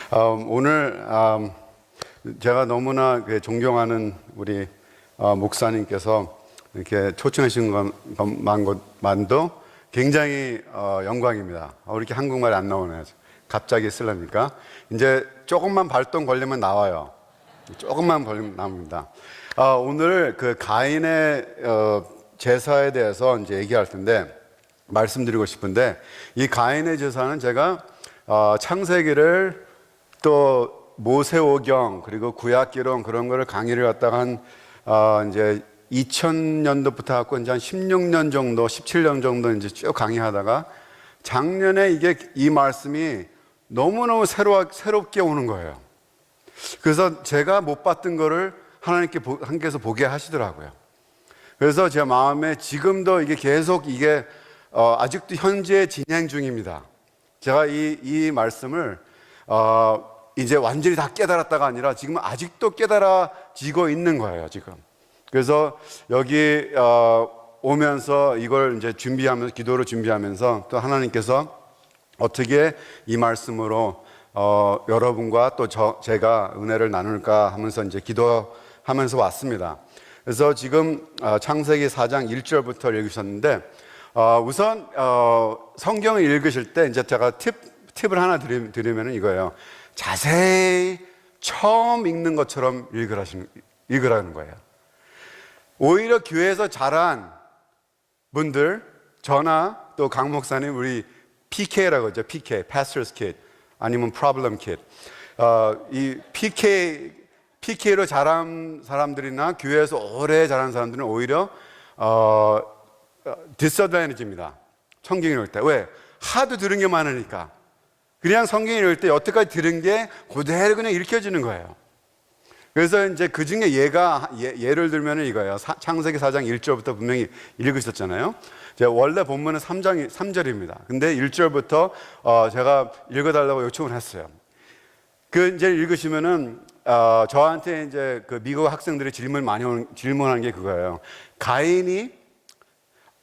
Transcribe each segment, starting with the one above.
오늘 제가 너무나 존경하는 우리 목사님께서 이렇게 초청하신 것만도 굉장히 영광입니다. 이렇게 한국말이 안 나오네요. 갑자기 쓰려니까 이제 조금만 발동 걸리면 나와요. 조금만 걸리면 나옵니다. 오늘 그 가인의 제사에 대해서 이제 얘기할 텐데 말씀드리고 싶은데, 이 가인의 제사는 제가 창세기를 또 모세오경 그리고 구약기론 그런 거를 강의를 갖다가 이제 2000년도부터 갖고 이제 한 16년 정도, 17년 정도 이제 쭉 강의하다가 작년에 이 말씀이 너무너무 새롭게 오는 거예요. 그래서 제가 못 봤던 거를 하나님께서 보게 하시더라고요. 그래서 제 마음에 지금도 계속 아직도 현재 진행 중입니다. 제가 이 말씀을 이제 완전히 다 깨달았다가 아니라 지금 아직도 깨달아지고 있는 거예요, 지금. 그래서 여기 오면서 이걸 이제 준비하면서, 기도로 준비하면서 또 하나님께서 어떻게 이 말씀으로 여러분과 또 제가 은혜를 나눌까 하면서 이제 기도하면서 왔습니다. 그래서 지금 창세기 4장 1절부터 읽으셨는데, 우선 성경을 읽으실 때 이제 제가 팁을 하나 드리면 이거예요. 자세히 처음 읽는 것처럼 읽으라는 거예요. 오히려 교회에서 자란 분들, 저나 또 강 목사님, 우리 PK라고 하죠. PK, Pastor's Kid, 아니면 Problem Kid. 이 PK로 자란 사람들이나 교회에서 오래 자란 사람들은 오히려 디스어드밴티지입니다. 성경 읽을 때. 왜? 하도 들은 게 많으니까. 그냥 성경 읽을 때 여태까지 들은 게 그대로 그냥 읽혀지는 거예요. 그래서 이제 그 중에 예를 들면 이거예요. 창세기 4장 1절부터 분명히 읽으셨잖아요. 제가 원래 본문은 3절입니다. 근데 1절부터 제가 읽어달라고 요청을 했어요. 이제 읽으시면은, 저한테 이제 그 미국 학생들이 질문하는 게 그거예요. 가인이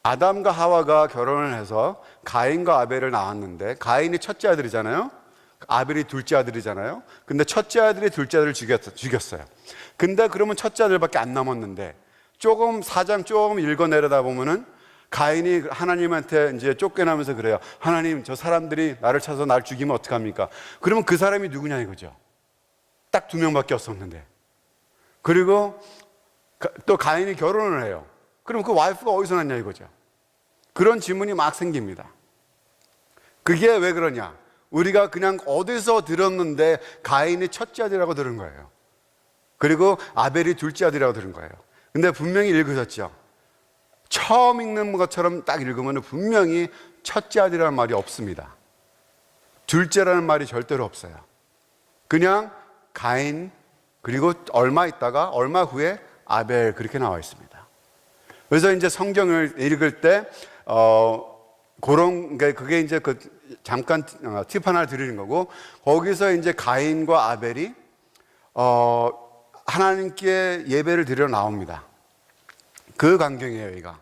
아담과 하와가 결혼을 해서 가인과 아벨을 낳았는데, 가인이 첫째 아들이잖아요. 아벨이 둘째 아들이잖아요. 근데 첫째 아들이 둘째 아들을 죽였어요. 근데 그러면 첫째 아들밖에 안 남았는데, 사장 조금 읽어내려다 보면은 가인이 하나님한테 이제 쫓겨나면서 그래요. 하나님, 저 사람들이 나를 찾아서 날 죽이면 어떡합니까? 그러면 그 사람이 누구냐 이거죠. 딱 2명밖에 없었는데. 그리고 또 가인이 결혼을 해요. 그럼 그 와이프가 어디서 났냐 이거죠. 그런 질문이 막 생깁니다. 그게 왜 그러냐? 우리가 그냥 어디서 들었는데 가인이 첫째 아들이라고 들은 거예요. 그리고 아벨이 둘째 아들이라고 들은 거예요. 근데 분명히 읽으셨죠? 처음 읽는 것처럼 딱 읽으면 분명히 첫째 아들이라는 말이 없습니다. 둘째라는 말이 절대로 없어요. 그냥 가인, 그리고 얼마 후에 아벨, 그렇게 나와 있습니다. 그래서 이제 성경을 읽을 때 그게 이제 잠깐 팁 하나 드리는 거고, 거기서 이제 가인과 아벨이 하나님께 예배를 드리러 나옵니다. 그 광경이에요, 여기가.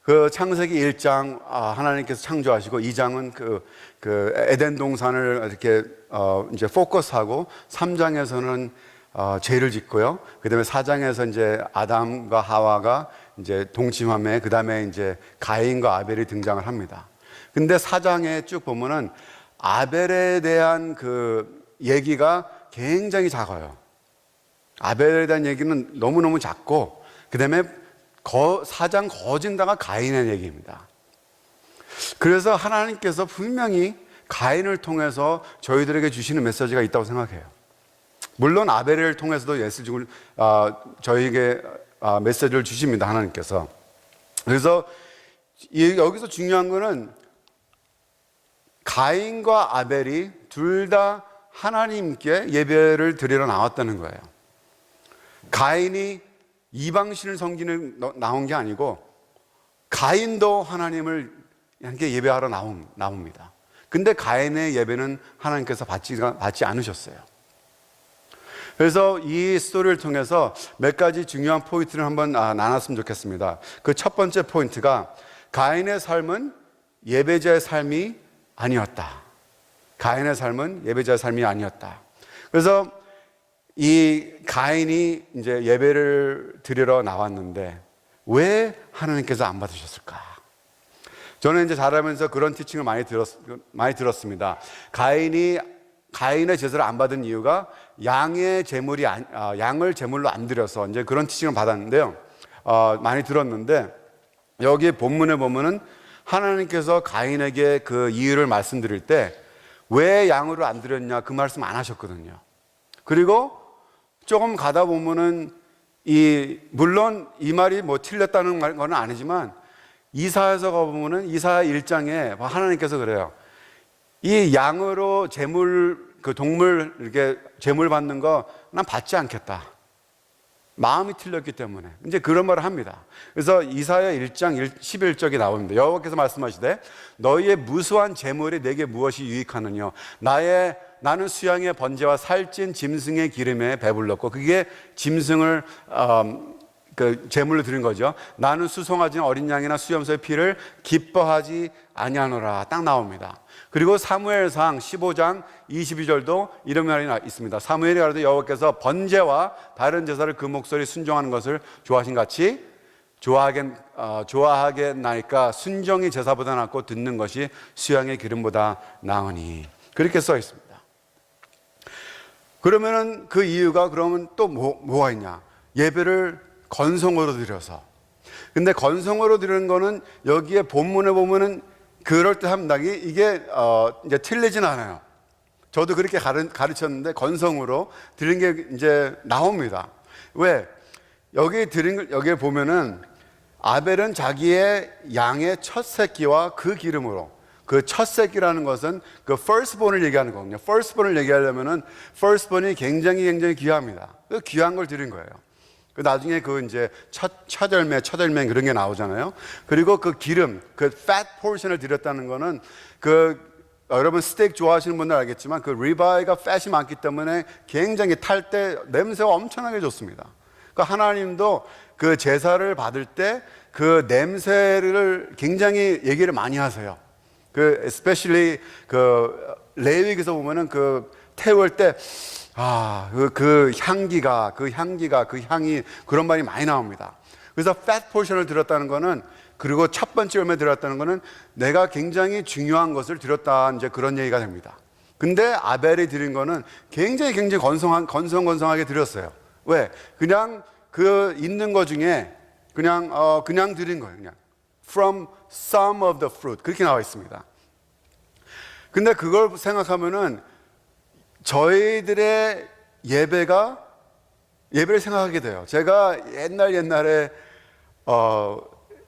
그 창세기 1장 하나님께서 창조하시고, 2장은 그 에덴 동산을 이렇게 이제 포커스하고, 3장에서는 죄를 짓고요. 그 다음에 4장에서 이제 아담과 하와가 이제 동침함에, 그 다음에 이제 가인과 아벨이 등장을 합니다. 근데 4장에 쭉 보면은 아벨에 대한 그 얘기가 굉장히 작아요. 아벨에 대한 얘기는 너무너무 작고, 그 다음에 4장 거진다가 가인의 얘기입니다. 그래서 하나님께서 분명히 가인을 통해서 저희들에게 주시는 메시지가 있다고 생각해요. 물론 아벨을 통해서도 저희에게 메시지를 주십니다, 하나님께서. 그래서 여기서 중요한 거는 가인과 아벨이 둘 다 하나님께 예배를 드리러 나왔다는 거예요. 가인이 이방신을 섬기는 나온 게 아니고, 가인도 하나님을 함께 예배하러 나옵니다. 근데 가인의 예배는 하나님께서 받지 않으셨어요. 그래서 이 스토리를 통해서 몇 가지 중요한 포인트를 한번 나눴으면 좋겠습니다. 그 첫 번째 포인트가, 가인의 삶은 예배자의 삶이 아니었다. 가인의 삶은 예배자의 삶이 아니었다. 그래서 이 가인이 이제 예배를 드리러 나왔는데 왜 하나님께서 안 받으셨을까? 저는 이제 자라면서 그런 티칭을 많이 들었습니다. 가인의 제사를 안 받은 이유가 양을 제물로 안 드려서 이제 그런 티칭을 받았는데요. 많이 들었는데 여기 본문에 보면은 하나님께서 가인에게 그 이유를 말씀드릴 때 왜 양으로 안 드렸냐 그 말씀 안 하셨거든요. 그리고 조금 가다 보면은 물론 이 말이 뭐 틀렸다는 건 아니지만 이사야서 가보면은 이사야 1장에 하나님께서 그래요. 이 양으로 동물 이렇게 제물 받는 거 난 받지 않겠다. 마음이 틀렸기 때문에 이제 그런 말을 합니다. 그래서 이사야 1장 11절에 나옵니다. 여호와께서 말씀하시되 너희의 무수한 제물이 내게 무엇이 유익하느냐 나는 수양의 번제와 살찐 짐승의 기름에 배불렀고 그게 짐승을 제물로 드린 거죠. 나는 수송아지 어린 양이나 수염소의 피를 기뻐하지 아니하노라 딱 나옵니다. 그리고 사무엘상 15장 22절도 이런 말이 있습니다. 사무엘이 가로되 여호와께서 번제와 다른 제사를 그 목소리 순종하는 것을 좋아하신 같이 좋아하겠나이까 순종이 제사보다 낫고 듣는 것이 수양의 기름보다 나으니 그렇게 써 있습니다. 그러면은 그 이유가 그러면 또 뭐가 있냐? 예배를 건성으로 드려서. 근데 건성으로 드리는 거는 여기에 본문에 보면은 그럴듯합니다. 이게 이제 틀리진 않아요. 저도 그렇게 가르쳤는데 건성으로 드린 게 이제 나옵니다. 왜? 여기에 보면은 아벨은 자기의 양의 첫 새끼와 그 기름으로 그 첫 새끼라는 것은 그 firstborn을 얘기하는 거거든요. firstborn을 얘기하려면은 firstborn이 굉장히 귀합니다. 그 귀한 걸 드린 거예요. 나중에 그 이제 첫 열매 그런 게 나오잖아요. 그리고 그 기름, 그 fat portion을 드렸다는 거는 여러분 스테이크 좋아하시는 분들 알겠지만 그 리바이가 fat이 많기 때문에 굉장히 탈 때 냄새가 엄청나게 좋습니다. 그 하나님도 그 제사를 받을 때 그 냄새를 굉장히 얘기를 많이 하세요. especially 레위기에서 보면은 태울 때 그 향이 그런 말이 많이 나옵니다. 그래서 fat portion을 드렸다는 거는 그리고 첫 번째 열매 드렸다는 거는 내가 굉장히 중요한 것을 드렸다 이제 그런 얘기가 됩니다. 근데 아벨이 드린 거는 굉장히 건성하게 드렸어요. 왜? 그냥 있는 거 중에 그냥 드린 거예요. 그냥 from some of the fruit 그렇게 나와 있습니다. 근데 그걸 생각하면은 저희들의 예배를 생각하게 돼요. 제가 옛날에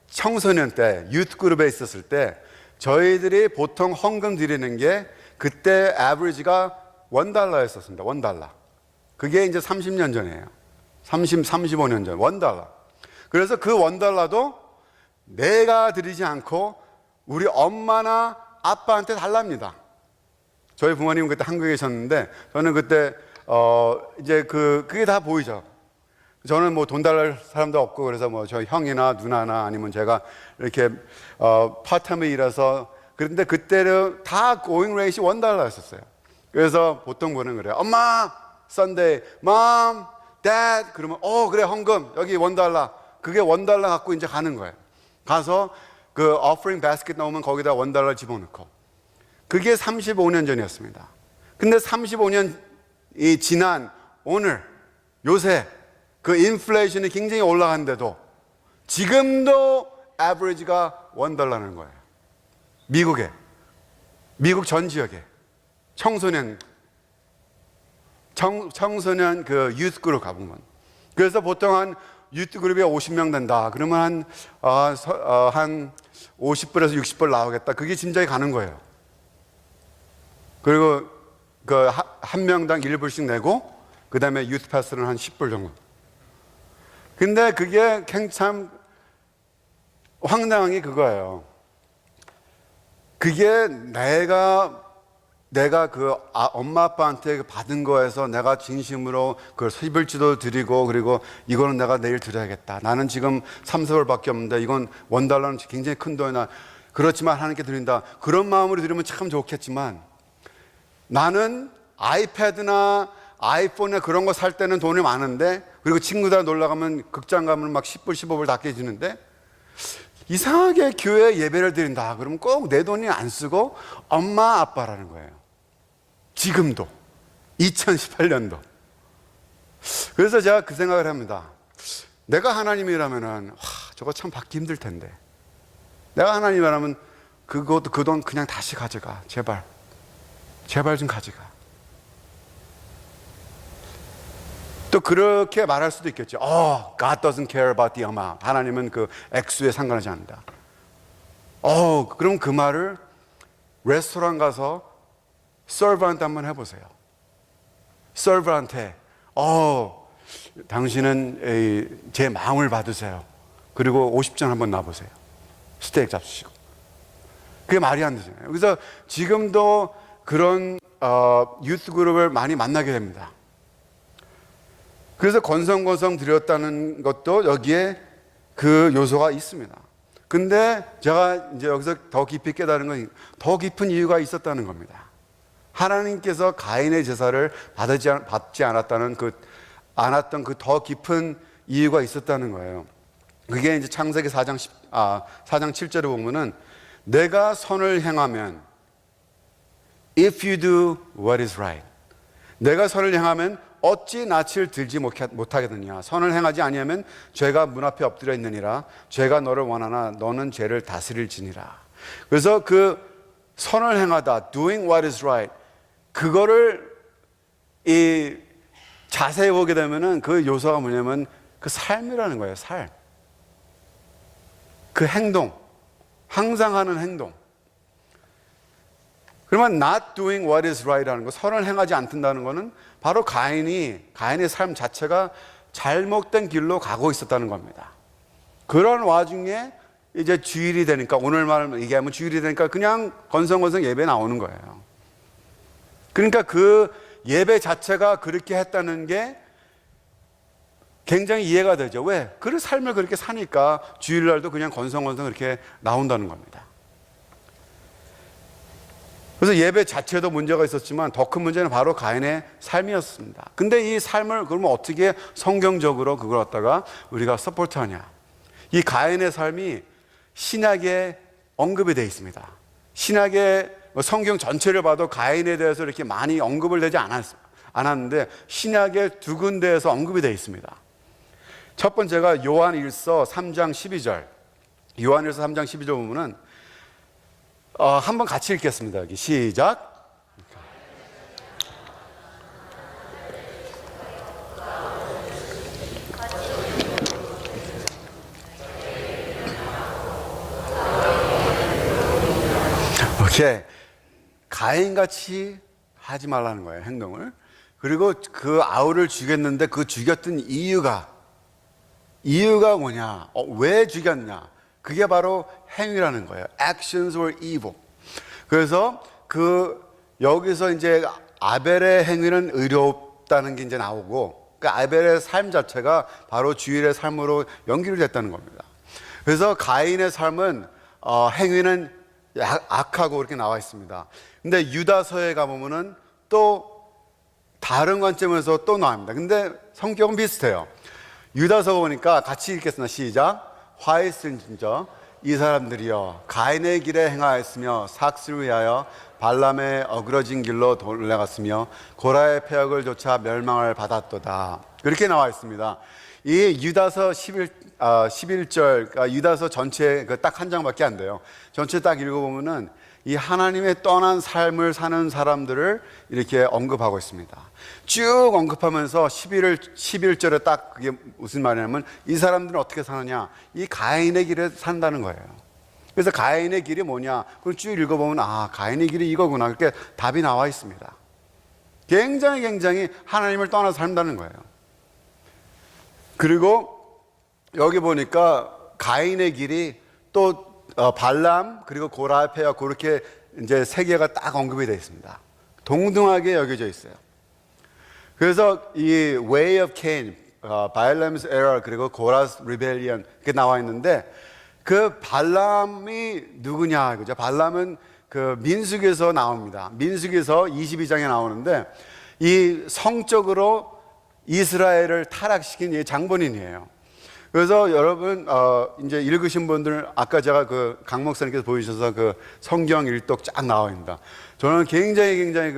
청소년 때 유th 그룹에 있었을 때 저희들이 보통 헌금 드리는 게 그때 average,가 $1였었습니다. $1. 그게 이제 30년 전이에요. 35년 전 $1. 그래서 그 $1도 내가 드리지 않고 우리 엄마나 아빠한테 달랍니다. 저희 부모님은 그때 한국에 계셨는데 저는 그때 이제 그게 다 보이죠. 저는 뭐 돈 달랄 사람도 없고 그래서 뭐 저희 형이나 누나나 아니면 제가 이렇게 파트타임에 일해서 그런데 그때는 다 going rate이 $1였었어요. 그래서 보통 보는 그래요. 엄마, Sunday, Mom, Dad 그러면 그래 헌금 여기 $1 그게 $1 갖고 이제 가는 거예요. 가서 그 offering basket 나오면 거기다 $1 집어넣고 그게 35년 전이었습니다. 근데 35년이 지난 오늘 요새 그 인플레이션이 굉장히 올라갔는데도 지금도 average가 $1라는 거예요. 미국 전 지역에 청소년 그 유스 그룹 가보면 그래서 보통 한 유스 그룹이 50명 된다. 그러면 한 50불에서 60불 나오겠다. 그게 짐작이 가는 거예요. 그리고 한 명당 1불씩 내고 그 다음에 유스 패스는 한 10불 정도. 근데 그게 참 황당한 게 그거예요. 그게 내가 엄마 아빠한테 받은 거에서 내가 진심으로 그걸 11주도 드리고 그리고 이거는 내가 내일 드려야겠다. 나는 지금 3~4불밖에 없는데 이건 $1는 굉장히 큰 돈이나 그렇지만 하나님께 드린다. 그런 마음으로 드리면 참 좋겠지만 나는 아이패드나 아이폰에 그런 거 살 때는 돈이 많은데, 그리고 친구들 놀러 가면 극장 가면 막 10불 15불 다 깨지는데, 이상하게 교회 예배를 드린다 그러면 꼭 내 돈이 안 쓰고 엄마 아빠라는 거예요. 지금도 2018년도. 그래서 제가 그 생각을 합니다. 내가 하나님이라면은 와, 저거 참 받기 힘들 텐데, 내가 하나님이라면 그 돈 그냥 다시 가져가. 제발 좀 가져가. 또 그렇게 말할 수도 있겠죠. God doesn't care about the amount. 하나님은 그 액수에 상관하지 않는다. 그럼 그 말을 레스토랑 가서 서버한테 한번 해보세요. 서버한테 당신은 제 마음을 받으세요. 그리고 50전 한번 놔보세요. 스테이크 잡수시고. 그게 말이 안 되잖아요. 그래서 지금도 그런 유스 그룹을 많이 만나게 됩니다. 그래서 건성건성 드렸다는 것도 여기에 그 요소가 있습니다. 근데 제가 이제 여기서 더 깊이 깨달은 건 더 깊은 이유가 있었다는 겁니다. 하나님께서 가인의 제사를 받지 않았던 그 더 깊은 이유가 있었다는 거예요. 그게 이제 창세기 4장 7절에 보면은 내가 선을 행하면 if you do what is right. 내가 선을 행하면 어찌 낯을 들지 못하겠느냐. 선을 행하지 아니하면 죄가 문 앞에 엎드려 있느니라. 죄가 너를 원하나 너는 죄를 다스릴지니라. 그래서 그 선을 행하다, doing what is right, 그거를 자세히 보게 되면은 그 요소가 뭐냐면 그 삶이라는 거예요. 삶. 그 행동, 항상 하는 행동. 그러면 not doing what is right라는 거, 선을 행하지 않는다는 것은 바로 가인의 삶 자체가 잘못된 길로 가고 있었다는 겁니다. 그런 와중에 이제 주일이 되니까, 오늘만 얘기하면 주일이 되니까 그냥 건성건성 예배 나오는 거예요. 그러니까 그 예배 자체가 그렇게 했다는 게 굉장히 이해가 되죠. 왜? 그 삶을 그렇게 사니까 주일날도 그냥 건성건성 그렇게 나온다는 겁니다. 그래서 예배 자체도 문제가 있었지만 더 큰 문제는 바로 가인의 삶이었습니다. 근데 이 삶을 그러면 어떻게 성경적으로 그걸 갖다가 우리가 서포트하냐? 이 가인의 삶이 신약에 언급이 되어 있습니다. 신약의 성경 전체를 봐도 가인에 대해서 이렇게 많이 언급을 되지 않았는데 신약의 두 군데에서 언급이 되어 있습니다. 첫 번째가 요한일서 3장 12절. 요한일서 3장 12절 보면은 한번 같이 읽겠습니다. 여기 시작. 오케이. 가인같이 하지 말라는 거예요, 행동을. 그리고 그 아우를 죽였는데 그 죽였던 이유가 뭐냐? 왜 죽였냐? 그게 바로 행위라는 거예요. Actions were evil. 그래서 여기서 이제 아벨의 행위는 의롭다는 게 이제 나오고, 그 아벨의 삶 자체가 바로 주일의 삶으로 연결이 됐다는 겁니다. 그래서 가인의 삶은 행위는 악하고 그렇게 나와 있습니다. 근데 유다서에 가보면은 또 다른 관점에서 또 나옵니다. 근데 성격은 비슷해요. 유다서 보니까 같이 읽겠습니다. 시작. 화했은진저 이 사람들이여 가인의 길에 행하였으며 삭스를 위하여 발람의 어그러진 길로 돌아갔으며 고라의 폐역을 조차 멸망을 받았도다. 그렇게 나와 있습니다. 이 유다서 11절, 유다서 전체 딱 한 장밖에 안 돼요. 전체 딱 읽어보면은 이 하나님의 떠난 삶을 사는 사람들을 이렇게 언급하고 있습니다. 쭉 언급하면서 11절에 딱 그게 무슨 말이냐면 이 사람들은 어떻게 사느냐? 이 가인의 길에 산다는 거예요. 그래서 가인의 길이 뭐냐? 그걸 쭉 읽어보면 가인의 길이 이거구나. 그렇게 답이 나와 있습니다. 굉장히 하나님을 떠나서 산다는 거예요. 그리고 여기 보니까 가인의 길이 또 발람 그리고 고라 폐역 그렇게 이제 세 개가 딱 언급이 되어 있습니다. 동등하게 여겨져 있어요. 그래서 이 way of Cain, Balaam's error 그리고 고라's rebellion 이렇게 나와 있는데 그 발람이 누구냐? 그죠? 발람은 그 민수기에서 나옵니다. 민수기에서 22장에 나오는데 이 성적으로 이스라엘을 타락시킨 이 장본인이에요. 그래서 여러분 이제 읽으신 분들 아까 제가 그 강 목사님께서 보여주셔서 그 성경 일독 쫙 나와 있습니다. 저는 굉장히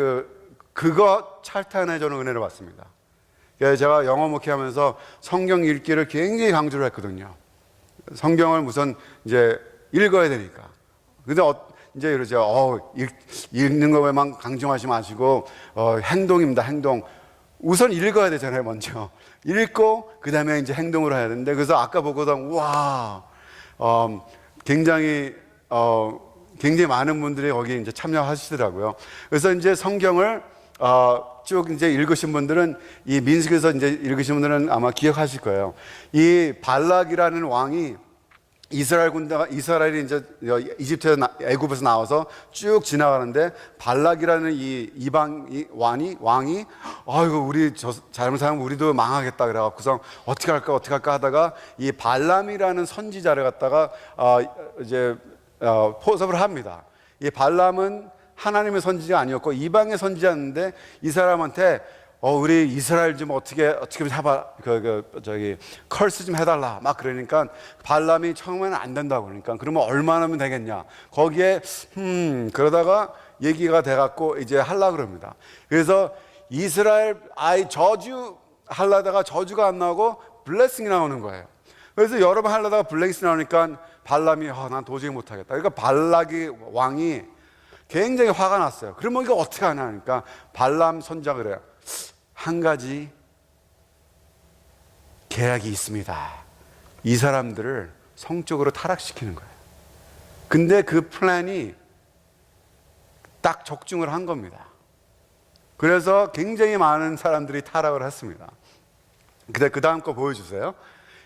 그거 찰탄에 저는 은혜를 받습니다. 그래서 제가 영어 목회하면서 성경 읽기를 굉장히 강조를 했거든요. 성경을 우선 이제 읽어야 되니까. 근데 이제 이러죠. 읽는 것에만 강조하지 마시고 행동입니다. 행동. 우선 읽어야 되잖아요. 먼저 읽고 그 다음에 이제 행동을 해야 되는데, 그래서 아까 보고서 와, 굉장히 많은 분들이 거기 이제 참여하시더라고요. 그래서 이제 성경을 쭉 이제 읽으신 분들은, 이 민수기에서 이제 읽으신 분들은 아마 기억하실 거예요. 이 발락이라는 왕이 이스라엘이 이제 이집트에서 애굽에서 나와서 쭉 지나가는데, 발락이라는 이 이방 왕이 아이고 우리 잘못하면 우리도 망하겠다 그래갖고서 어떻게 할까 하다가 이 발람이라는 선지자를 갖다가 이제 포섭을 합니다. 이 발람은 하나님의 선지자가 아니었고 이방의 선지자였는데, 이 사람한테 우리 이스라엘 좀 어떻게 좀 해봐, 컬스 좀 해달라 막 그러니까, 발람이 처음에는 안 된다고 그러니까, 그러면 얼마나 하면 되겠냐, 거기에 그러다가 얘기가 돼갖고 이제 하려고 그럽니다. 그래서 이스라엘 저주 하려다가 저주가 안 나오고 블레싱이 나오는 거예요. 그래서 여러 번 하려다가 블레싱이 나오니까 발람이 난 도저히 못하겠다. 그러니까 발락이 왕이 굉장히 화가 났어요. 그러면 이거 어떻게 하냐 하니까 발람 선지자가 그래요. 한 가지 계략이 있습니다. 이 사람들을 성적으로 타락시키는 거예요. 근데 그 플랜이 딱 적중을 한 겁니다. 그래서 굉장히 많은 사람들이 타락을 했습니다. 근데 그 다음 거 보여주세요.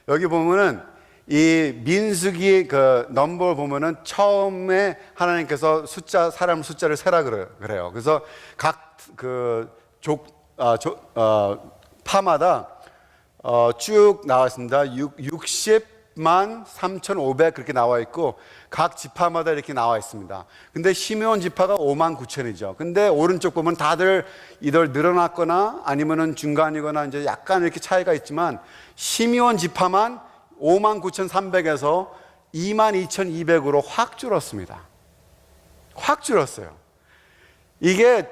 여기 보면은 이 민수기 그 넘버 보면은 처음에 하나님께서 사람 숫자를 세라 그래요. 그래서 각 그 파마다 쭉 나와 있습니다. 60만 3,500 그렇게 나와 있고, 각 지파마다 이렇게 나와 있습니다. 근데 시므온 지파가 5만 9천이죠. 근데 오른쪽 보면 다들 이들 늘어났거나 아니면은 중간이거나 이제 약간 이렇게 차이가 있지만, 시므온 지파만 5만 9,300에서 2만 2,200으로 확 줄었습니다. 확 줄었어요. 이게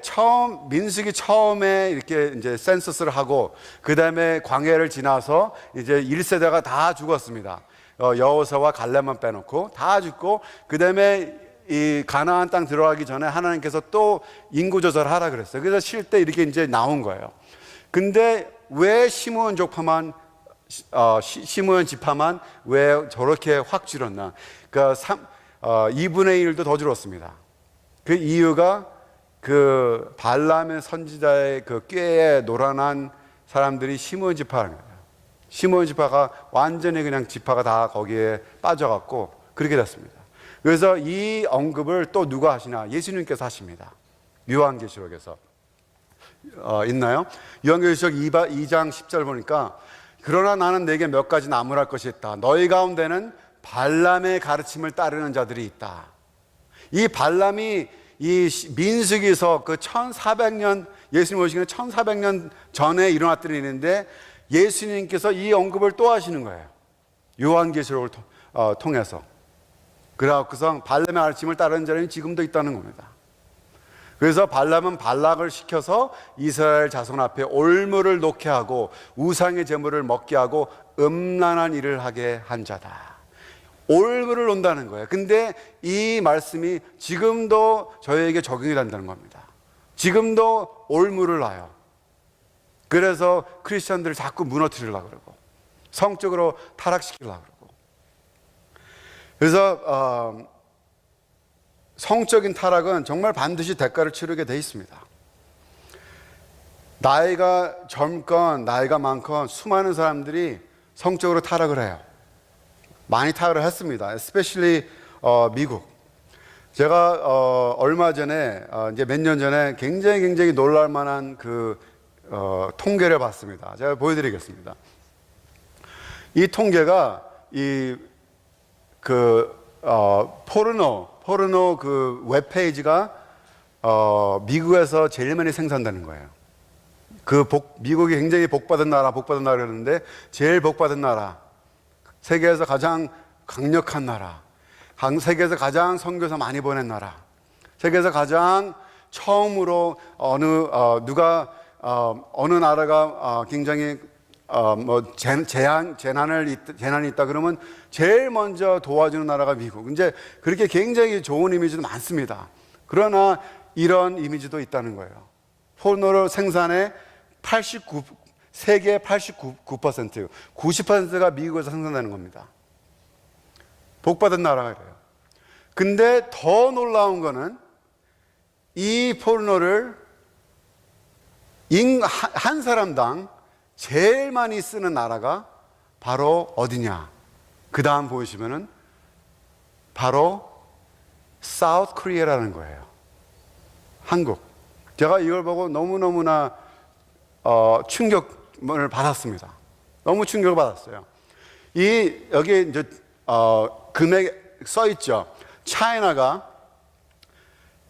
민수기 처음에 이렇게 이제 센서스를 하고, 그 다음에 광야를 지나서 이제 1세대가 다 죽었습니다. 여호사와 갈렙만 빼놓고 다 죽고, 그 다음에 이 가나안 땅 들어가기 전에 하나님께서 또 인구 조사를 하라 그랬어요. 그래서 쉴 때 이렇게 이제 나온 거예요. 근데 왜 시므온 지파만 왜 저렇게 확 줄었나? 그러니까 2분의 1도 더 줄었습니다. 그 이유가 그 발람의 선지자의 그 꾀에 노란한 사람들이 시므온 지파라는 거예요. 시므온 지파가 완전히 그냥 지파가 다 거기에 빠져갖고 그렇게 됐습니다. 그래서 이 언급을 또 누가 하시나? 예수님께서 하십니다. 요한계시록에서 있나요? 요한계시록 2장 10절 보니까, 그러나 나는 내게 몇 가지 나무랄 것이 있다. 너희 가운데는 발람의 가르침을 따르는 자들이 있다. 이 발람이 이 민수기에서 그 1400년, 예수님 오시기 전에 1400년 전에 일어났던 일인데, 예수님께서 이 언급을 또 하시는 거예요. 요한계시록을 통해서. 그래서 발람의 가르침을 따르는 자들이 지금도 있다는 겁니다. 그래서 발람은 발락을 시켜서 이스라엘 자손 앞에 올무를 놓게 하고 우상의 제물을 먹게 하고 음란한 일을 하게 한 자다. 올무를 놓는다는 거예요. 근데 이 말씀이 지금도 저희에게 적용이 된다는 겁니다. 지금도 올무를 놔요. 그래서 크리스천들을 자꾸 무너뜨리려고 그러고 성적으로 타락시키려고 그러고. 그래서 성적인 타락은 정말 반드시 대가를 치르게 돼 있습니다. 나이가 젊건 나이가 많건 수많은 사람들이 성적으로 타락을 해요. 많이 타락을 했습니다. especially 미국. 제가 얼마 전에 이제 몇 년 전에 굉장히 놀랄 만한 그 통계를 봤습니다. 제가 보여드리겠습니다. 이 통계가 포르노 그 웹페이지가 미국에서 제일 많이 생산되는 거예요. 미국이 굉장히 복받은 나라 그러는데 제일 복받은 나라, 세계에서 가장 강력한 나라, 세계에서 가장 선교사 많이 보낸 나라, 세계에서 가장 처음으로 어느 나라가 굉장히 재난이 있다 그러면 제일 먼저 도와주는 나라가 미국. 이제 그렇게 굉장히 좋은 이미지도 많습니다. 그러나 이런 이미지도 있다는 거예요. 포르노를 생산해 세계의 89%, 90%가 미국에서 생산되는 겁니다. 복받은 나라가 그래요. 근데 더 놀라운 거는 이 포르노를 한 사람당 제일 많이 쓰는 나라가 바로 어디냐? 그 다음 보시면은 바로 사우스 코리아라는 거예요. 한국. 제가 이걸 보고 너무너무나 충격을 받았습니다. 너무 충격을 받았어요. 여기 이제 금액 써 있죠. 차이나가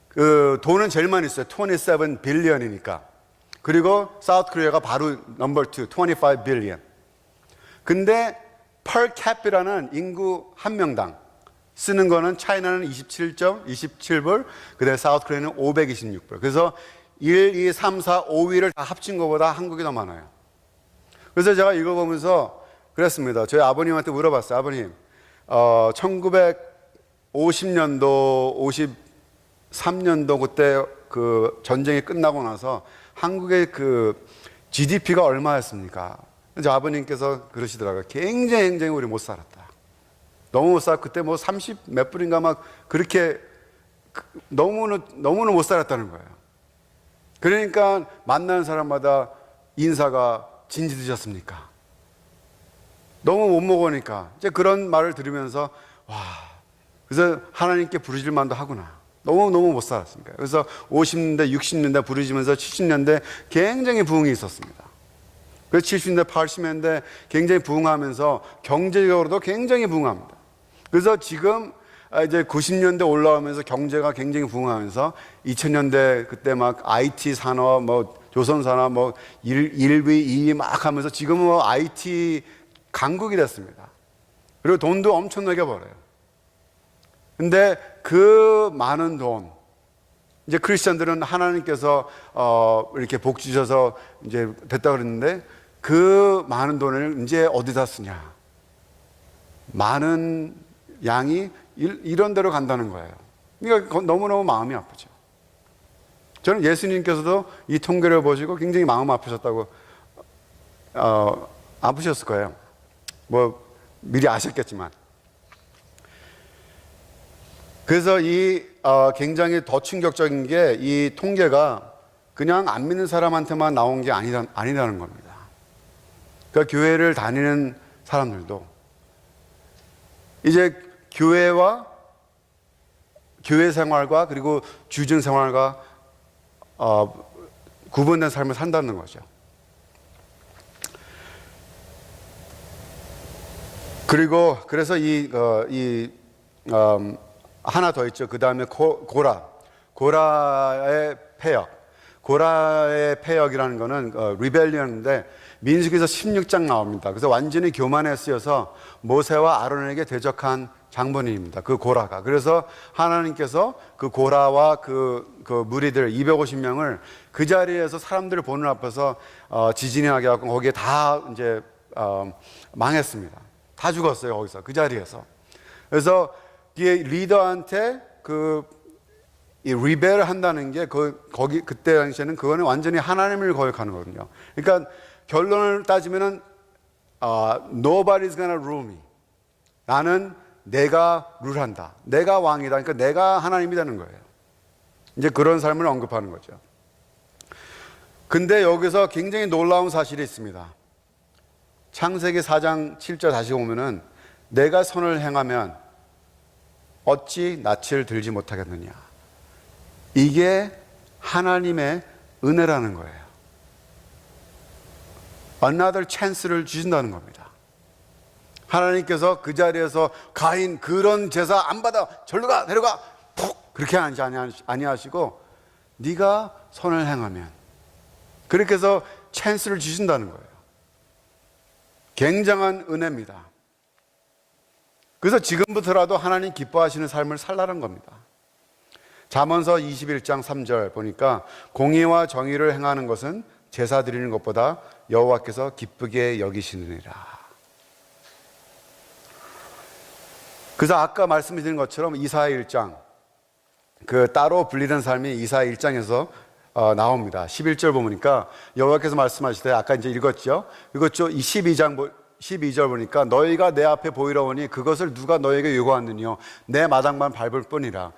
그 돈은 제일 많이 있어요. 27 빌리언이니까. 그리고 사우스 코리아가 바로 넘버 2, 25 빌리언. 근데 per capita는 인구 한 명당 쓰는 거는 차이나는 27불, 그다음에 사우스 코리아는 526불. 그래서 1, 2, 3, 4, 5위를 다 합친 것보다 한국이 더 많아요. 그래서 제가 이거 보면서 그랬습니다. 저희 아버님한테 물어봤어요. 아버님, 1950년도, 53년도 그때 그 전쟁이 끝나고 나서 한국의 그 GDP가 얼마였습니까? 이제 아버님께서 그러시더라고요. 굉장히 우리 못 살았다. 너무 못 살았고, 그때 뭐 30 몇 불인가 막 그렇게 너무는 못 살았다는 거예요. 그러니까 만나는 사람마다 인사가 진지 드셨습니까? 너무 못 먹으니까. 이제 그런 말을 들으면서, 그래서 하나님께 부르질 만도 하구나. 너무 못 살았으니까. 그래서 50년대, 60년대 부르짖으면서 70년대 굉장히 부흥이 있었습니다. 그래서 70년대, 80년대 굉장히 부흥하면서 경제적으로도 굉장히 부흥합니다. 그래서 지금 이제 90년대 올라오면서 경제가 굉장히 부흥하면서 2000년대 그때 막 IT 산업, 뭐 조선 산업, 뭐 1위, 2위 막 하면서 지금은 뭐 IT 강국이 됐습니다. 그리고 돈도 엄청나게 벌어요. 근데 그 많은 돈, 이제 크리스천들은 하나님께서 이렇게 복 주셔서 이제 됐다 그랬는데 그 많은 돈을 이제 어디다 쓰냐? 많은 양이 이런 데로 간다는 거예요. 그러니까 너무너무 마음이 아프죠. 저는 예수님께서도 이 통계를 보시고 굉장히 마음 아프셨다고 아프셨을 거예요. 뭐 미리 아셨겠지만. 그래서 굉장히 더 충격적인 게 이 통계가 그냥 안 믿는 사람한테만 나온 게 아니라는 겁니다. 그러니까 교회를 다니는 사람들도 이제 교회 생활과 그리고 주중 생활과 구분된 삶을 산다는 거죠. 그리고 그래서 하나 더 있죠. 그 다음에 고라의 폐역. 고라의 폐역이라는 거는 리벨리언인데 민수기에서 16장 나옵니다. 그래서 완전히 교만에 쓰여서 모세와 아론에게 대적한 장본인입니다. 그 고라가. 그래서 하나님께서 그 고라와 그 무리들 250명을 그 자리에서 사람들을 보는 앞에서 지진이 나게 하고 거기에 다 이제 망했습니다. 다 죽었어요. 거기서 그 자리에서. 그래서 뒤에 리더한테 이 리벨을 한다는 게 그때 당시에는 그거는 완전히 하나님을 거역하는 거거든요. 그러니까 결론을 따지면은 nobody's gonna rule me. 나는 내가 룰한다. 내가 왕이다. 그러니까 내가 하나님이 되는 거예요. 이제 그런 삶을 언급하는 거죠. 근데 여기서 굉장히 놀라운 사실이 있습니다. 창세기 4장 7절 다시 보면은 내가 선을 행하면 어찌 낯을 들지 못하겠느냐. 이게 하나님의 은혜라는 거예요. another chance를 주신다는 겁니다. 하나님께서 그 자리에서 가인 그런 제사 안 받아, 절로 가, 내려가, 푹 그렇게 아니하시고 네가 선을 행하면, 그렇게 해서 찬스를 주신다는 거예요. 굉장한 은혜입니다. 그래서 지금부터라도 하나님 기뻐하시는 삶을 살라는 겁니다. 잠언서 21장 3절 보니까 공의와 정의를 행하는 것은 제사 드리는 것보다 여호와께서 기쁘게 여기시느니라. 그래서 아까 말씀드린 것처럼 이사야 1장, 그 따로 불리는 삶이 이사야 1장에서 나옵니다. 11절 보니까 여호와께서 말씀하시되, 아까 이제 읽었죠? 이것죠. 12절 보니까 너희가 내 앞에 보이러 오니 그것을 누가 너희에게 요구하느니요 내 마당만 밟을 뿐이니라.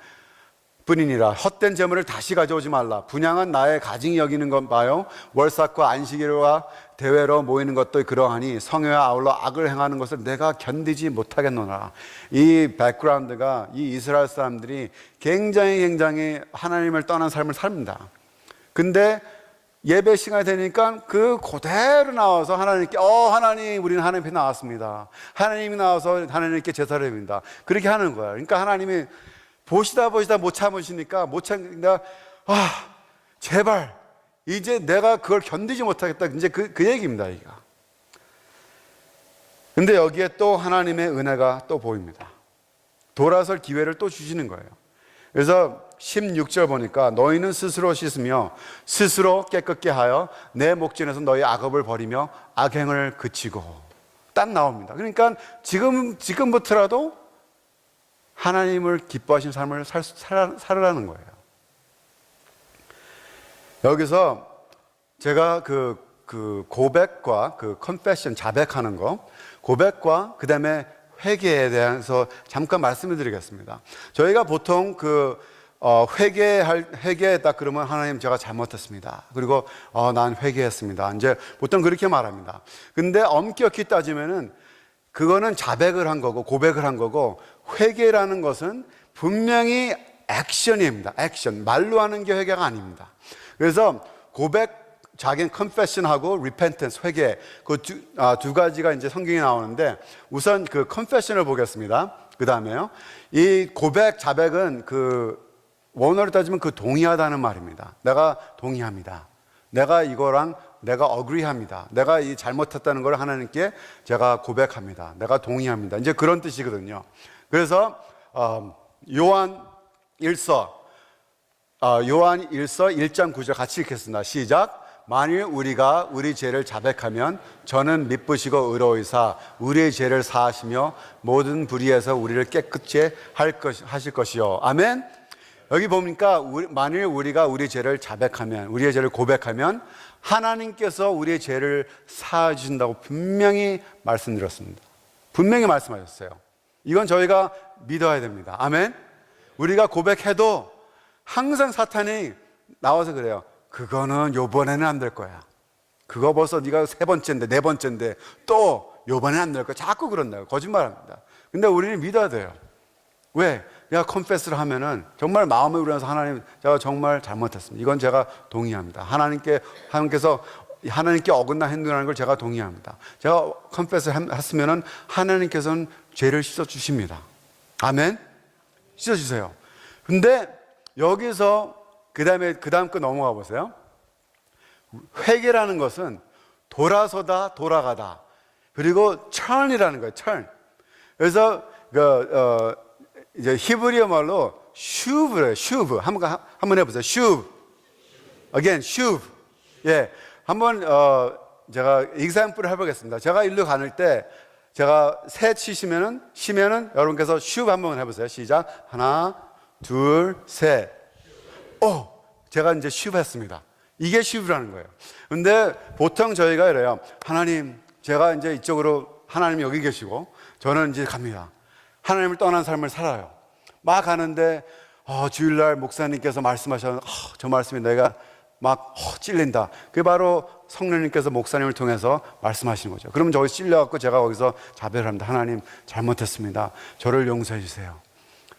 헛된 재물을 다시 가져오지 말라. 분양은 나의 가증이 여기는 것 봐요. 월삭과 안식일과 대회로 모이는 것도 그러하니 성회와 아울러 악을 행하는 것을 내가 견디지 못하겠노라. 이 백그라운드가, 이 이스라엘 사람들이 굉장히 하나님을 떠난 삶을 삽니다. 근데 예배 시간이 되니까 그 그대로 나와서 하나님께 하나님, 우리는 하나님 앞에 나왔습니다. 하나님이 나와서 하나님께 제사를 드립니다. 그렇게 하는 거예요. 그러니까 하나님이 보시다 못 참으시니까 제발 이제 내가 그걸 견디지 못하겠다, 이제 그 얘기입니다. 이거. 근데 여기에 또 하나님의 은혜가 또 보입니다. 돌아설 기회를 또 주시는 거예요. 그래서 16절 보니까 너희는 스스로 씻으며 스스로 깨끗게 하여 내 목전에서 너희 악업을 버리며 악행을 그치고, 딱 나옵니다. 그러니까 지금부터라도 하나님을 기뻐하시는 삶을 살으라는 거예요. 여기서 제가 그 고백과 그 컨페션, 자백하는 거, 고백과 그 다음에 회개에 대해서 잠깐 말씀을 드리겠습니다. 저희가 보통 회개했다 그러면 하나님 제가 잘못했습니다. 그리고 난 회개했습니다. 이제 보통 그렇게 말합니다. 근데 엄격히 따지면은 그거는 자백을 한 거고 고백을 한 거고, 회개라는 것은 분명히 액션입니다. 액션. 말로 하는 게 회개가 아닙니다. 그래서 고백, 자기는 confession하고 repentance, 회개, 그 두 가지가 이제 성경에 나오는데, 우선 그 confession을 보겠습니다. 그 다음에요, 이 고백, 자백은 원어로 따지면 동의하다는 말입니다. 내가 동의합니다. 내가 이거랑 내가 agree합니다. 내가 이 잘못했다는 걸 하나님께 제가 고백합니다. 내가 동의합니다. 이제 그런 뜻이거든요. 그래서 요한 1서 1장 9절 같이 읽겠습니다. 시작. 만일 우리가 우리 죄를 자백하면 저는 미쁘시고 의로우사 우리의 죄를 사하시며 모든 불의에서 우리를 깨끗이 하실 것이요. 아멘. 여기 보니까 만일 우리가 우리 죄를 자백하면, 우리의 죄를 고백하면 하나님께서 우리의 죄를 사해 주신다고 분명히 말씀드렸습니다. 분명히 말씀하셨어요. 이건 저희가 믿어야 됩니다. 아멘. 우리가 고백해도 항상 사탄이 나와서 그래요. 그거는 요번에는 안 될 거야. 그거 벌써 네가 3번째인데 4번째인데 또 요번에는 안 될 거야. 자꾸 그런다고 거짓말합니다. 근데 우리는 믿어야 돼요. 왜? 내가 컨페스를 하면은 정말 마음에 우러나서 하나님, 제가 정말 잘못했습니다. 이건 제가 동의합니다. 하나님께서 하나님께 어긋나 행동하는 걸 제가 동의합니다. 제가 컨페스를 했으면은 하나님께서는 죄를 씻어 주십니다. 아멘. 씻어 주세요. 근데 여기서 그 다음 거 넘어가 보세요. 회개라는 것은 돌아서다, 돌아가다, 그리고 turn이라는 거예요. turn. 그래서 이제 히브리어 말로 슈브래요. 슈브. 한번 해보세요. 슈브. Again, 슈브. 예. 한번 제가 example을 해보겠습니다. 제가 일로 가는 때 제가 새 치시면은 여러분께서 슈브 한번 해보세요. 시작. 하나, 둘, 셋. 제가 이제 슈브 했습니다. 이게 슈브라는 거예요. 근데 보통 저희가 이래요. 하나님, 제가 이제 이쪽으로, 하나님 여기 계시고 저는 이제 갑니다. 하나님을 떠난 삶을 살아요. 막 가는데 주일날 목사님께서 말씀하셔서 저 말씀이 내가 막 찔린다. 그게 바로 성령님께서 목사님을 통해서 말씀하시는 거죠. 그러면 저기 찔려갖고 제가 거기서 자백을 합니다. 하나님 잘못했습니다. 저를 용서해 주세요.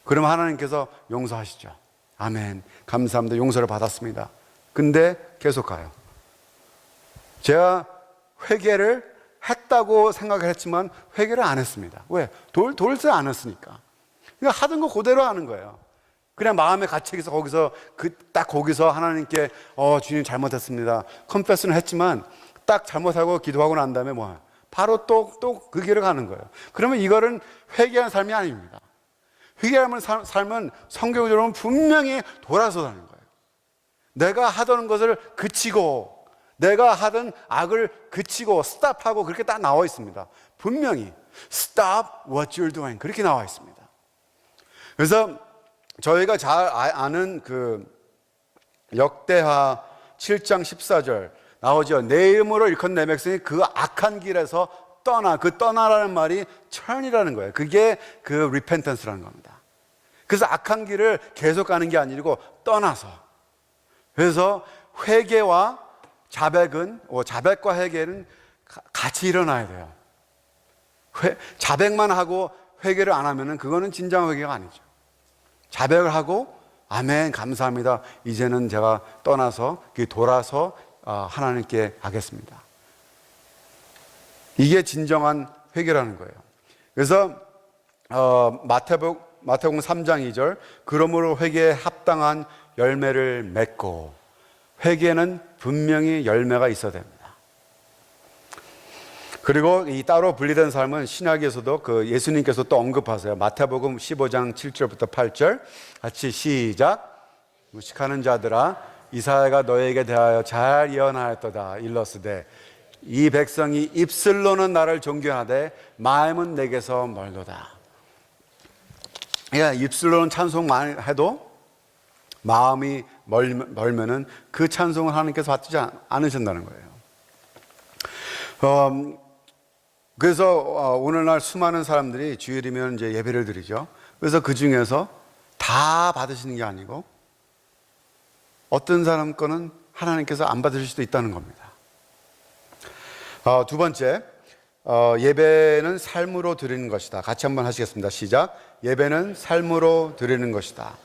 그러면 하나님께서 용서하시죠. 아멘. 감사합니다. 용서를 받았습니다. 근데 계속 가요. 제가 회개를 했다고 생각을 했지만 회개를 안 했습니다. 왜? 돌지 않았으니까. 그러니까 하던 거 그대로 하는 거예요. 그냥 마음에 갇혀있어 거기서 딱 거기서 하나님께 주님 잘못했습니다. 컨페스는 했지만 딱 잘못하고 기도하고 난 다음에 뭐야? 바로 또 그 길을 가는 거예요. 그러면 이거는 회개하는 삶이 아닙니다. 회개하는 삶은 성경적으로는 분명히 돌아서 사는 거예요. 내가 하던 것을 그치고 내가 하던 악을 그치고 스탑하고 그렇게 딱 나와 있습니다. 분명히 stop what you're doing 그렇게 나와 있습니다. 그래서 저희가 잘 아는 그 역대하 7장 14절 나오죠. 내 이름으로 일컫는 내 백성이 그 악한 길에서 떠나. 그 떠나라는 말이 turn이라는 거예요. 그게 그 repentance라는 겁니다. 그래서 악한 길을 계속 가는 게 아니고 떠나서. 그래서 회개와 자백과 회개는 같이 일어나야 돼요. 자백만 하고 회개를 안 하면은 그거는 진정 회개가 아니죠. 자백을 하고 아멘 감사합니다. 이제는 제가 떠나서 돌아서 하나님께 하겠습니다. 이게 진정한 회개라는 거예요. 그래서 마태복음 3장 2절 그러므로 회개에 합당한 열매를 맺고 회개는 분명히 열매가 있어야 됩니다. 그리고 이 따로 분리된 삶은 신약에서도 그 예수님께서 또 언급하세요. 마태복음 15장 7절부터 8절 같이 시작. 무식하는 자들아 이사야가 너에게 대하여 잘 예언하였도다. 일러스되 이 백성이 입술로는 나를 존경하되 마음은 내게서 멀도다. 입술로는 찬송 많이 해도 마음이 멀면은 그 찬송을 하나님께서 받지 않으신다는 거예요. 그래서 오늘날 수많은 사람들이 주일이면 이제 예배를 드리죠. 그래서 그 중에서 다 받으시는 게 아니고 어떤 사람 거는 하나님께서 안 받으실 수도 있다는 겁니다. 두 번째, 예배는 삶으로 드리는 것이다. 같이 한번 하시겠습니다. 시작. 예배는 삶으로 드리는 것이다.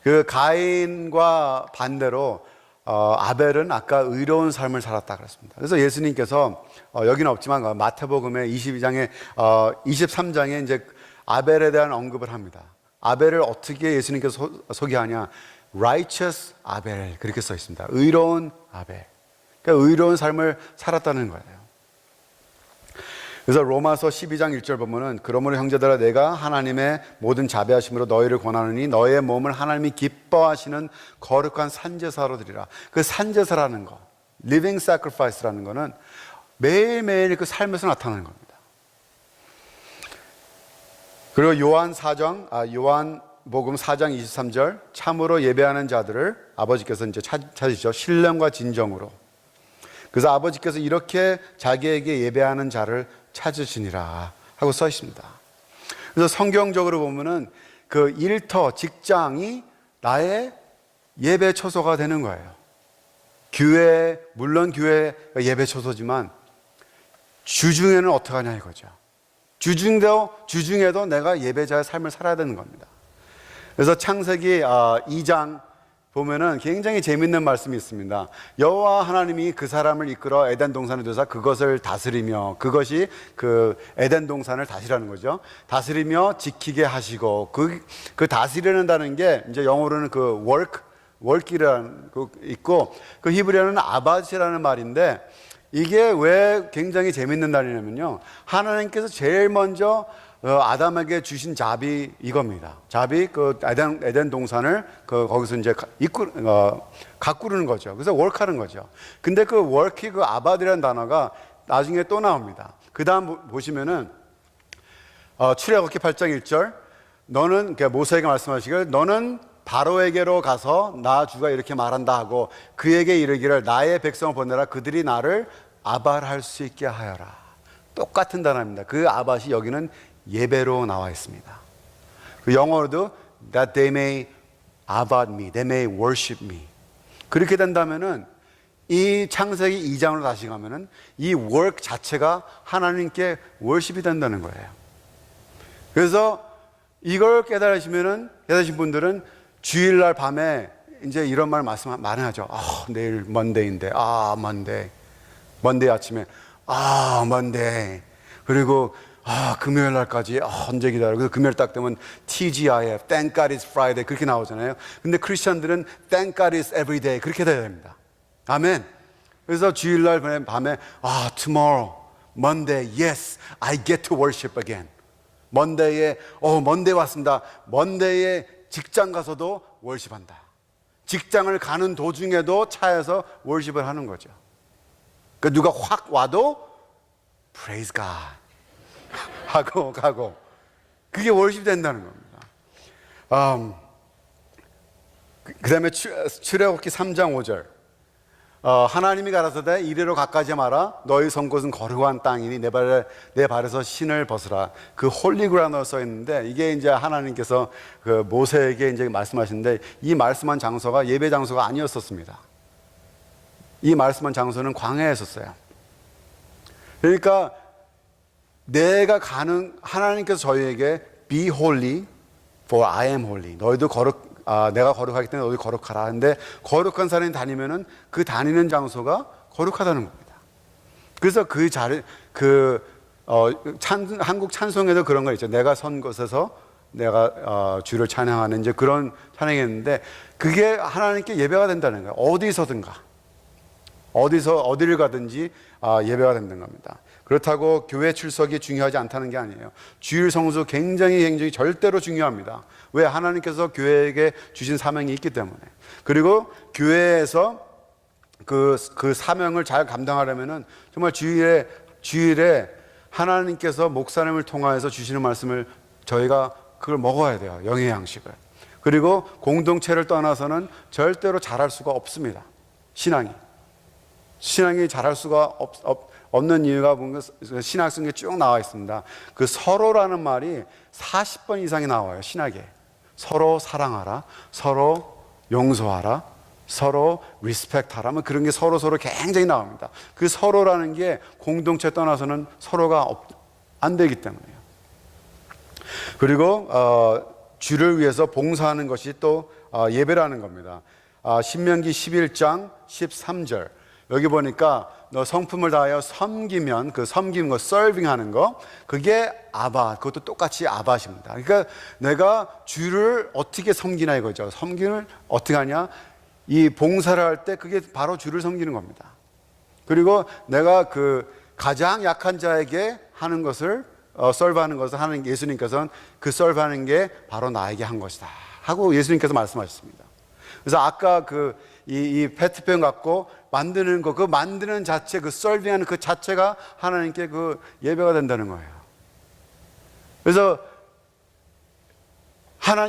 그 가인과 반대로 아벨은 아까 의로운 삶을 살았다 그랬습니다. 그래서 예수님께서 여기는 없지만 마태복음의 23장에 이제 아벨에 대한 언급을 합니다. 아벨을 어떻게 예수님께서 소개하냐? righteous 아벨 그렇게 써 있습니다. 의로운 아벨. 그러니까 의로운 삶을 살았다는 거예요. 그래서 로마서 12장 1절 보면은 그러므로 형제들아 내가 하나님의 모든 자비하심으로 너희를 권하느니 너희의 몸을 하나님이 기뻐하시는 거룩한 산제사로 드리라. 그 산제사라는 거, living sacrifice라는 거는 매일매일 그 삶에서 나타나는 겁니다. 그리고 요한복음 4장 23절 참으로 예배하는 자들을 아버지께서 이제 찾으시죠. 신령과 진정으로. 그래서 아버지께서 이렇게 자기에게 예배하는 자를 찾으시니라 하고 써 있습니다. 그래서 성경적으로 보면은 그 일터, 직장이 나의 예배 초소가 되는 거예요. 교회, 물론 교회가 예배 초소지만 주중에는 어떻게 하냐 이거죠. 주중에도 내가 예배자의 삶을 살아야 되는 겁니다. 그래서 창세기 2장 보면은 굉장히 재밌는 말씀이 있습니다. 여호와 하나님이 그 사람을 이끌어 에덴 동산에 두사 그것을 다스리며 그것이 그 에덴 동산을 다스리라는 거죠. 다스리며 지키게 하시고 그 다스리는다는 게 이제 영어로는 그 work이라는 거 있고 그 히브리어는 아바시라는 말인데 이게 왜 굉장히 재밌는 말이냐면요. 하나님께서 제일 먼저 아담에게 주신 잡이 이겁니다. 잡이 그 에덴 동산을 거기서 이제 가꾸는 거죠. 그래서 work하는 거죠. 근데 그 work이 그 아바드라는 단어가 나중에 또 나옵니다. 그 다음 보시면은 출애굽기 8장 1절 너는 모세에게 말씀하시길 너는 바로에게로 가서 나 주가 이렇게 말한다 하고 그에게 이르기를 나의 백성을 보내라 그들이 나를 아발할 수 있게 하여라. 똑같은 단어입니다. 그 아발이 여기는 예배로 나와 있습니다. 그 영어로도 that they may abad me, they may worship me. 그렇게 된다면은 이 창세기 2장으로 다시 가면은 이 work 자체가 하나님께 worship이 된다는 거예요. 그래서 이걸 깨달으신 분들은 주일날 밤에 이제 이런 말 말씀 많이 하죠. 내일 먼데이인데, 먼데이 아침에 먼데이. 그리고 금요일 날까지 언제 기다려. 그래서 금요일 딱 되면 TGIF, Thank God It's Friday 그렇게 나오잖아요. 근데 크리스천들은 Thank God It's Every Day 그렇게 돼야 됩니다. 아멘. 그래서 주일날 밤에 tomorrow, Monday, yes, I get to worship again. 먼데이에 먼데이 왔습니다. 먼데이에 직장 가서도 월십한다. 직장을 가는 도중에도 차에서 월십을 하는 거죠. 그러니까 누가 확 와도 Praise God 하고 가고, 그게 월십이 된다는 겁니다. 그 다음에 출애굽기 3장 5절. 하나님이 가라사대 이리로 가까이 마라. 너희 선 곳은 거룩한 땅이니 내 발에서 신을 벗으라. 그 홀리그라운드로 써 있는데, 이게 이제 하나님께서 그 모세에게 이제 말씀하시는데, 이 말씀한 장소가 예배 장소가 아니었었습니다. 이 말씀한 장소는 광야였었어요. 그러니까 내가 하나님께서 저희에게 Be holy for I am holy. 너희도 내가 거룩하기 때문에 너희도 거룩하라. 근데 거룩한 사람이 다니면은 그 다니는 장소가 거룩하다는 겁니다. 그래서 그 자리, 한국 찬송에도 그런 거 있죠. 내가 선 곳에서 내가 주를 찬양하는 이제 그런 찬양이었는데, 그게 하나님께 예배가 된다는 거예요. 어디를 가든지 예배가 된다는 겁니다. 그렇다고 교회 출석이 중요하지 않다는 게 아니에요. 주일 성수 굉장히 절대로 중요합니다. 왜? 하나님께서 교회에게 주신 사명이 있기 때문에. 그리고 교회에서 그 사명을 잘 감당하려면은 정말 주일에 하나님께서 목사님을 통하여서 주시는 말씀을 저희가 그걸 먹어야 돼요. 영의 양식을. 그리고 공동체를 떠나서는 절대로 잘할 수가 없습니다. 신앙이 잘할 수가 없는 이유가 뭔가 신학성에 쭉 나와 있습니다. 그 서로라는 말이 40번 이상이 나와요. 신학에. 서로 사랑하라, 서로 용서하라, 서로 리스펙트하라, 뭐 그런 게 서로 굉장히 나옵니다. 그 서로라는 게 공동체 떠나서는 서로가 안 되기 때문에요. 그리고 주를 위해서 봉사하는 것이 또 예배라는 겁니다. 신명기 11장 13절. 여기 보니까 너 성품을 다하여 섬기면, 그 섬기는 거, 서빙하는 거, 그게 그것도 똑같이 아바십니다. 그러니까 내가 주를 어떻게 섬기나 이거죠. 섬김을 어떻게 하냐? 이 봉사를 할 때 그게 바로 주를 섬기는 겁니다. 그리고 내가 그 가장 약한 자에게 하는 것을 서브하는 것을 하는 예수님께서는 그 서브하는 게 바로 나에게 한 것이다 하고 예수님께서 말씀하셨습니다. 그래서 아까 이 페트병 갖고 만드는 거, 그 만드는 자체, 그 서빙하는 그 자체가 하나님께 그 예배가 된다는 거예요. 그래서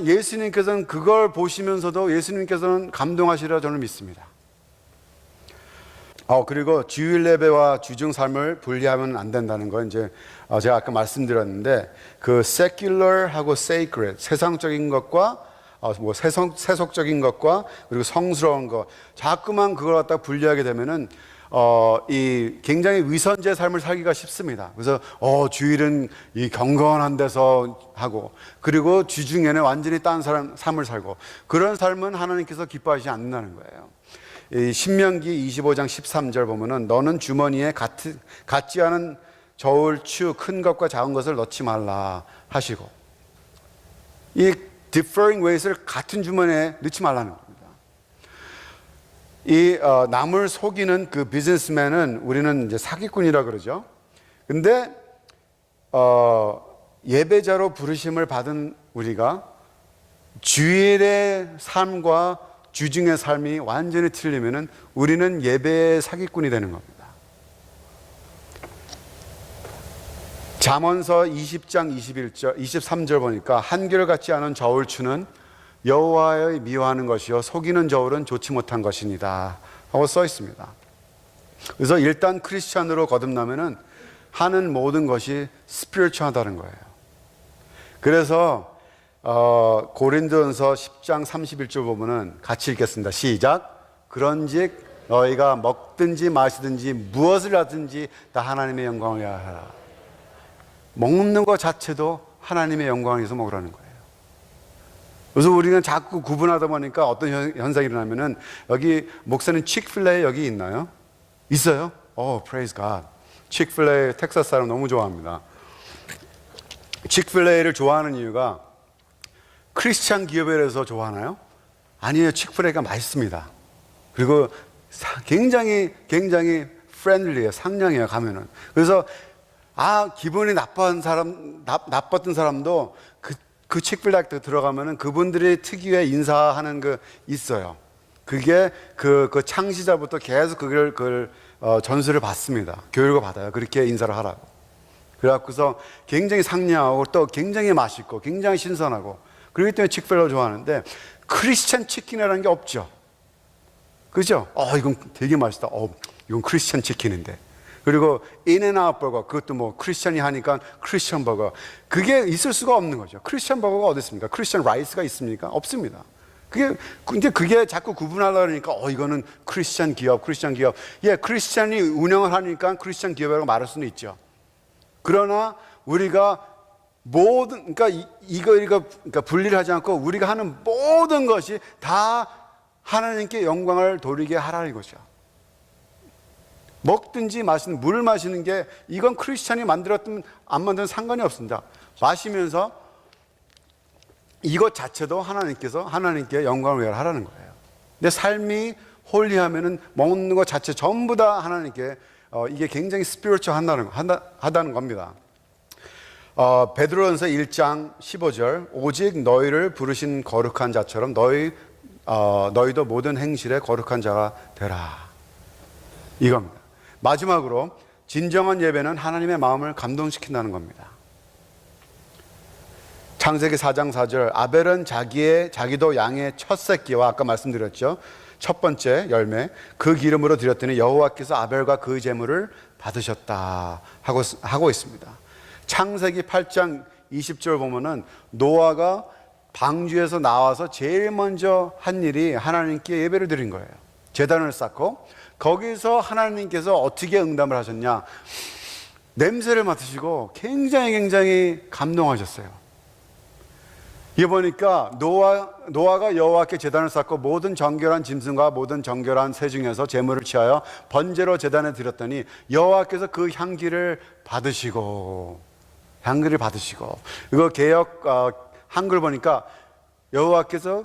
예수님께서는 그걸 보시면서도 예수님께서는 감동하시리라 저는 믿습니다. 그리고 주일 예배와 주중 삶을 분리하면 안 된다는 건 이제 제가 아까 말씀드렸는데, 그 secular하고 sacred, 세상적인 것과 세속적인 것과 그리고 성스러운 것, 자꾸만 그걸 갖다 분리하게 되면은 이 굉장히 위선제 삶을 살기가 쉽습니다. 그래서 주일은 이 경건한 데서 하고, 그리고 주중에는 완전히 딴 삶을 살고, 그런 삶은 하나님께서 기뻐하시지 않는다는 거예요. 이 신명기 25장 13절 보면은 너는 주머니에 같지 않은 저울, 추, 큰 것과 작은 것을 넣지 말라 하시고, 이 differing ways를 같은 주머니에 넣지 말라는 겁니다. 이 남을 속이는 그 비즈니스맨은 우리는 이제 사기꾼이라 그러죠. 근데 예배자로 부르심을 받은 우리가 주일의 삶과 주중의 삶이 완전히 틀리면은 우리는 예배의 사기꾼이 되는 겁니다. 잠언서 20장 23절 보니까 한결같지 않은 저울추는 여호와의 미워하는 것이요 속이는 저울은 좋지 못한 것이니다 하고 써 있습니다. 그래서 일단 크리스찬으로 거듭나면은 하는 모든 것이 스피리추얼하다는 거예요. 그래서 고린도전서 10장 31절 보면은 같이 읽겠습니다. 시작. 그런즉 너희가 먹든지 마시든지 무엇을 하든지 다 하나님의 영광을 위하여 하라. 먹는 것 자체도 하나님의 영광을 위해서 먹으라는 거예요. 그래서 우리는 자꾸 구분하다 보니까 어떤 현상이 일어나면은, 여기 목사님 치크필레 여기 있나요? 있어요? 프레이즈 갓. 칙필레이 텍사스 사람 너무 좋아합니다. 칙필레이를 좋아하는 이유가 크리스찬 기업이라서 좋아하나요? 아니에요. 칙필레이가 맛있습니다. 그리고 굉장히 프렌들리해요. 상냥해요. 가면은. 그래서 기분이 나빴던 사람도 그 칙필레이 들어가면은 그분들이 특유의 인사하는 있어요. 그게 그 창시자부터 계속 그걸 전수를 받습니다. 교육을 받아요. 그렇게 인사를 하라고. 그래갖고서 굉장히 상냥하고 또 굉장히 맛있고 굉장히 신선하고 그렇기 때문에 칙필레이를 좋아하는데 크리스찬 치킨이라는 게 없죠. 그죠? 이건 되게 맛있다. 이건 크리스찬 치킨인데. 그리고 인앤아웃 버거, 그것도 뭐 크리스찬이 하니까 크리스찬 버거. 그게 있을 수가 없는 거죠. 크리스찬 버거가 어디 있습니까? 크리스찬 라이스가 있습니까? 없습니다. 근데 그게 자꾸 구분하려고 하니까, 이거는 크리스찬 기업. 예, 크리스찬이 운영을 하니까 크리스찬 기업이라고 말할 수는 있죠. 그러나 우리가 그러니까 그러니까 분리를 하지 않고 우리가 하는 모든 것이 다 하나님께 영광을 돌리게 하라는 거죠. 먹든지 마시는 물 마시는 게 이건 크리스찬이 만들었든 안 만들든 상관이 없습니다. 마시면서 이것 자체도 하나님께 영광을 위하여 하라는 거예요. 내 삶이 홀리하면은 먹는 것 자체 전부 다 하나님께 이게 굉장히 하다는 겁니다. 베드로전서 1장 15절 오직 너희를 부르신 거룩한 자처럼 너희도 모든 행실에 거룩한 자가 되라. 이겁니다. 마지막으로 진정한 예배는 하나님의 마음을 감동시킨다는 겁니다. 창세기 4장 4절 아벨은 자기도 양의 첫 새끼와 아까 말씀드렸죠. 첫 번째 열매 그 기름으로 드렸더니 여호와께서 아벨과 그 제물을 받으셨다 하고 있습니다. 창세기 8장 20절 보면은 노아가 방주에서 나와서 제일 먼저 한 일이 하나님께 예배를 드린 거예요. 제단을 쌓고 거기서 하나님께서 어떻게 응답을 하셨냐? 냄새를 맡으시고 굉장히 감동하셨어요. 이게 보니까 노아가 여호와께 제단을 쌓고 모든 정결한 짐승과 모든 정결한 새 중에서 제물을 취하여 번제로 제단에 드렸더니 여호와께서 그 향기를 받으시고 이거 개역 한글 보니까 여호와께서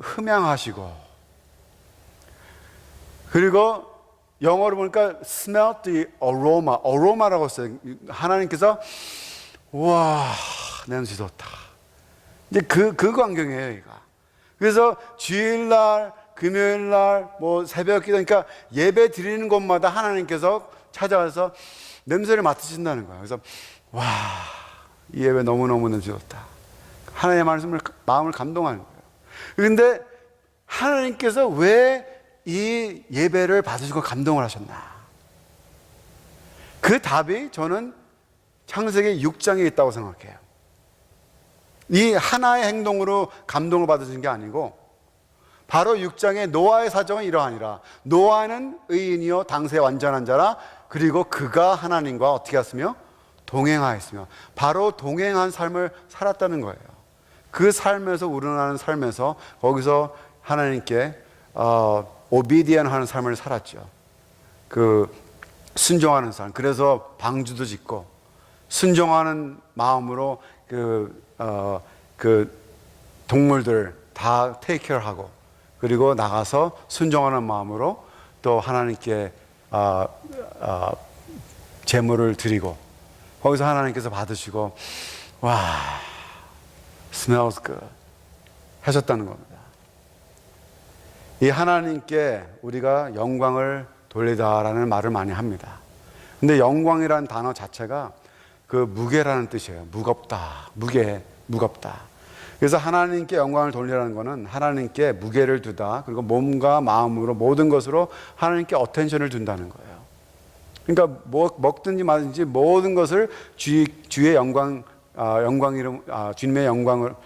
흠양하시고 그리고 영어로 보니까 smell the aroma라고 써요. 하나님께서 와 냄새 좋다. 이제 그 광경이에요, 얘가. 그래서 주일날, 금요일날, 새벽 기도, 그러니까 예배 드리는 곳마다 하나님께서 찾아와서 냄새를 맡으신다는 거예요. 그래서 와, 이 예배 너무너무 냄새 좋다. 하나님의 말씀을 마음을 감동하는 거예요. 그런데 하나님께서 왜 이 예배를 받으시고 감동을 하셨나? 그 답이 저는 창세기 6장에 있다고 생각해요. 이 하나의 행동으로 감동을 받으신 게 아니고 바로 6장의 노아의 사정은 이러하니라. 노아는 의인이요 당세 완전한 자라. 그리고 그가 하나님과 어떻게 했으며 동행하였으며 바로 동행한 삶을 살았다는 거예요. 그 삶에서 우러나는 삶에서 거기서 하나님께 오비디언 하는 삶을 살았죠. 순종하는 삶. 그래서 방주도 짓고 순종하는 마음으로 동물들 다 테이크케어하고 그리고 나가서 순종하는 마음으로 또 하나님께 제물을 드리고 거기서 하나님께서 받으시고 와 smells good 하셨다는 겁니다. 이 하나님께 우리가 영광을 돌리다라는 말을 많이 합니다. 근데 영광이라는 단어 자체가 무게라는 뜻이에요. 무겁다. 무겁다. 그래서 하나님께 영광을 돌리라는 것은 하나님께 무게를 두다. 그리고 몸과 마음으로 모든 것으로 하나님께 어텐션을 둔다는 거예요. 그러니까 먹든지 마든지 모든 것을 주의 영광 이름 주님의 영광을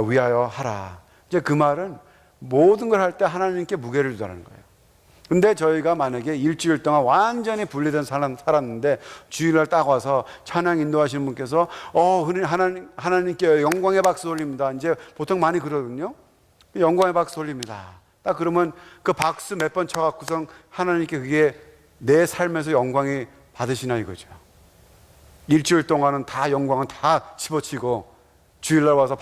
위하여 하라. 이제 그 말은 모든 걸 할 때 하나님께 무게를 두다는 거예요. 근데 저희가 만약에 일주일 동안 완전히 분리된 삶 살았는데 주일날 딱 와서 찬양 인도하시는 분께서 하나님께 영광의 박수 올립니다. 이제 보통 많이 그러거든요. 영광의 박수 올립니다. 딱 그러면 그 박수 몇 번 쳐갖고선 하나님께 그게 내 삶에서 영광이 받으시나 이거죠. 일주일 동안은 다 영광은 다 집어치고 주일날 와서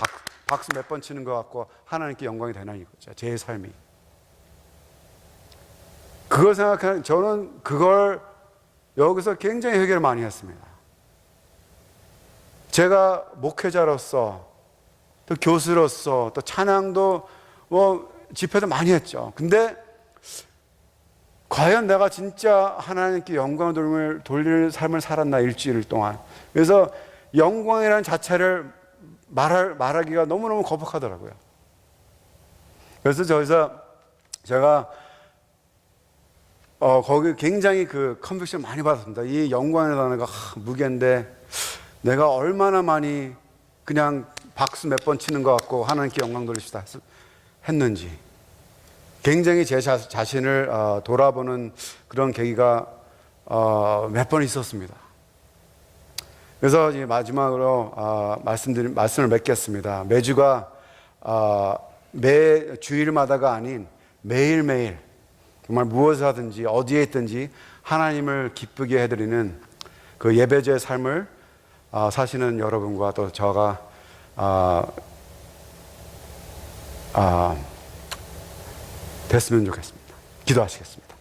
박수 몇 번 치는 것 같고 하나님께 영광이 되나 이거죠. 제 삶이. 그걸 생각하는 저는 그걸 여기서 굉장히 회개를 많이 했습니다. 제가 목회자로서 또 교수로서 또 찬양도 집회도 많이 했죠. 근데 과연 내가 진짜 하나님께 영광을 돌릴 삶을 살았나 일주일 동안. 그래서 영광이라는 자체를 말하기가 너무너무 거북하더라고요. 그래서 저기서 제가 거기 굉장히 그 컨빅션 많이 받았습니다. 이 영광이라는 단어가 무게인데 내가 얼마나 많이 그냥 박수 몇 번 치는 것 같고 하나님께 영광 돌립시다 했는지 굉장히 제 자신을 돌아보는 그런 계기가 몇 번 있었습니다. 그래서 이제 마지막으로 말씀을 맺겠습니다. 매주가 매 주일마다가 아닌 매일매일 정말 무엇을 하든지 어디에 있든지 하나님을 기쁘게 해드리는 그 예배자의 삶을 사시는 여러분과 또 저가 됐으면 좋겠습니다. 기도하시겠습니다.